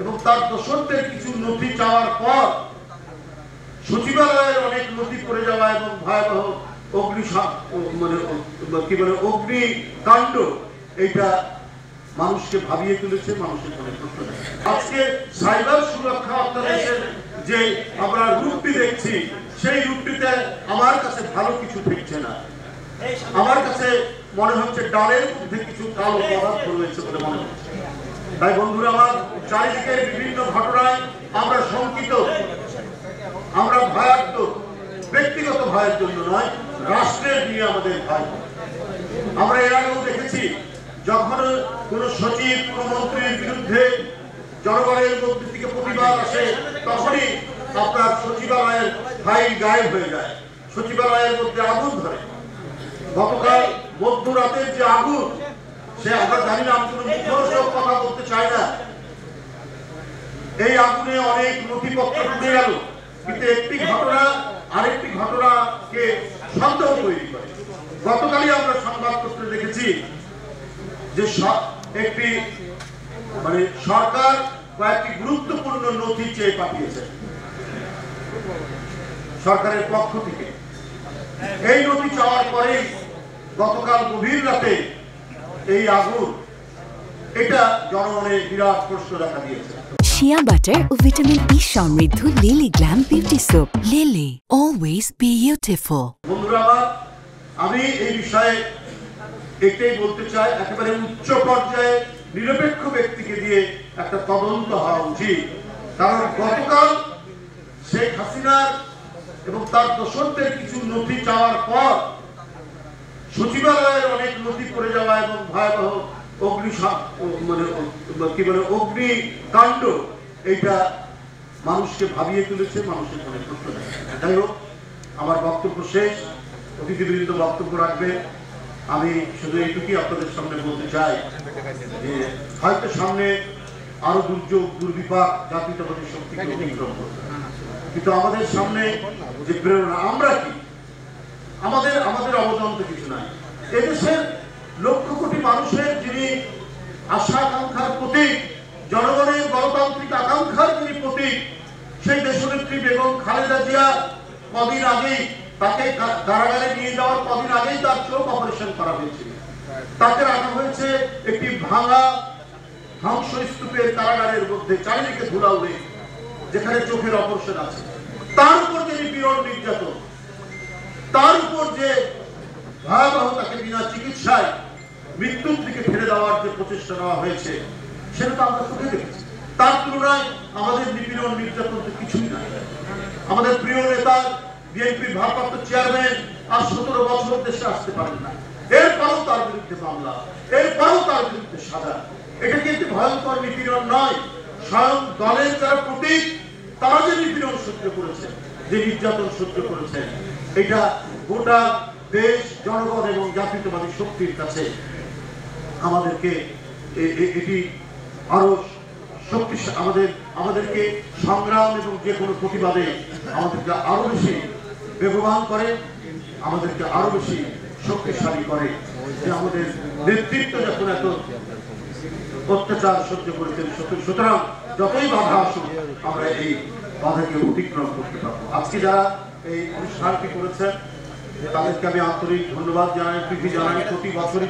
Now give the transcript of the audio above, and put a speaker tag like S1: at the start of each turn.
S1: এবং তার দোসরদের কিছু নথি চাওয়ার পর সচিবালয়ের অনেক নথি পড়ে যাওয়া এবং ভয়াবহ অগ্নিকাণ্ড এটা মানুষকে ভাবিয়ে তুলেছে, মানুষের মনে প্রশ্ন। আজকে সাইবার সুরক্ষা অর্গানাইজেশন যে আমরা রূপটি দেখছি, সেই রূপটিতে আমার কাছে ভালো কিছু দেখছে না। আমার কাছে মনে হচ্ছে ডালের মধ্যে কিছু কালো পদার্থ রয়েছে বলে মনে হচ্ছে। তাই বন্ধুরা আমার, চারিদিকে বিভিন্ন ঘটনায় আমরা শঙ্কিত, আমরা ভয়ার্ত, ব্যক্তিগত ভয়ের জন্য নয়, রাষ্ট্রের নিয়ে আমাদের ভয়। আমরা এর আগেও দেখেছি, যখন কোন সচিব কোন মন্ত্রীর বিরুদ্ধে জনগণের মধ্যে থেকে প্রতিবাদ আসে, তখনই আপনার সচিবালয়ের ফাইল গায়েব হয়ে যায়, সচিবালয়ের মধ্যে আগুন ধরে। গতকাল মধ্যরাতের যে আগুন, সে আমরা জানি না, আমি কোনো মুখরোচক কথা বলতে চাই না, এই আগুনে অনেক নথিপত্র পুড়ে গেল, কিন্তু একটি ঘটনা আরেকটি ঘটনাকে সন্দেহ তৈরি করে। গতকালই আমরা সংবাদপত্রে দেখেছি যে একটি সরকার কয়েকটি গুরুত্বপূর্ণ নথি চেয়ে পাঠিয়েছে সরকারের পক্ষ থেকে। এই নথি চাওয়ার পরেই গতকাল গভীর রাতে এই আগুন, এটা জনমনে বিরাট প্রশ্ন দেখা দিয়েছে।
S2: শিয়া বাটার ও ভিটামিন ই সমৃদ্ধ lily glam beauty soap. Lily, always beautiful.
S1: বন্ধুরা আমার, আমি এই বিষয়ে এটাই বলতে চাই, একেবারে উচ্চ পর্যায়ে নিরপেক্ষ ব্যক্তিকে দিয়ে একটা তদন্ত হওয়া উচিত। কারণ গতকাল শেখ হাসিনার এবং তার দোসরদের কিছু নথি চাওয়ার পর সচিবালয়ের অনেক নথি পড়ে যাওয়া এবং ভয়াবহ অগ্নিকাণ্ড এইটা মানুষকে ভাবিয়ে তুলেছে, মানুষের মনে প্রশ্ন। যাই হোক, আমার বক্তব্য শেষ, অতিথিবৃন্দ বক্তব্য রাখবে। আমি শুধু এইটুকুই আপনাদের সামনে বলতে চাই যে হয়তো সামনে আরো দুর্যোগ দুর্বিপাক জাতীয়তাবাদী শক্তিকে অতিক্রম করবে, কিন্তু আমাদের সামনে যে প্রেরণা, আমরা কি আমাদের অবদান তো কিছু নাই। এদেশের লক্ষ কোটি মানুষের যিনি আশা আকাঙ্ক্ষার প্রতীক, জনগণের গণতান্ত্রিক আকাঙ্ক্ষার যিনি প্রতীক, সেই দেশনেত্রী বেগম খালেদা জিয়া কদিন আগেই, তাকে কারাগারে নিয়ে যাওয়ার কদিন আগেই তার চোখ অপারেশন করা হয়েছিল। তাকে রাখা হয়েছে একটি ভাঙা ধ্বংসস্তূপের কারাগারের মধ্যে, চারিদিকে ধুলা উড়ে, যেখানে চোখের অপারেশন আছে। তার উপর যে নিপীড়ন নির্যাতন, তার উপর যে ভয়াবহ, তাকে বিনা চিকিৎসায় মৃত্যুর দিকে ফেলে দেওয়ার যে প্রচেষ্টা নেওয়া হয়েছে, সেটা তো আমরা চোখে দেখেছি। তার তুলনায় আমাদের নিপীড়ন নির্যাতন তো কিছুই নাই। আমাদের প্রিয় নেতা বিএনপির ভারপ্রাপ্ত চেয়ারম্যান আর 17 বছর দেশে আসতে পারেন না, এরপরও তার বিরুদ্ধে মামলা, এরপরও তার বিরুদ্ধে সাজা। এটা কিন্তু ভয়ঙ্কর নিপীড়ন নয়, স্বয়ং দলের যারা প্রতীক, তারা যে নিপীড়ন সহ্য করেছে, যে নির্যাতন সহ্য করেছে, এটা গোটা দেশ, জনগণ এবং জাতীয়তাবাদী শক্তির কাছে আমাদেরকে এটি আরো শক্তিশালী, আমাদেরকে সংগ্রাম এবং যে কোনো প্রতিবাদে আমাদেরকে আরো বেশি বেগবান করে, আমাদেরকে আরো বেশি শক্তিশালী করে। যে আমাদের নেতৃত্ব যখন এত অত্যাচার সহ্য করেছেন, সুতরাং যতই বাধা আসুক আমরা এই বাধাকে অতিক্রম করতে পারবো। আজকে যারা এই অনুষ্ঠানটি করেছেন তাদেরকে আমি আন্তরিক ধন্যবাদ জানাই, প্রীতি জানাই। প্রতি বছরই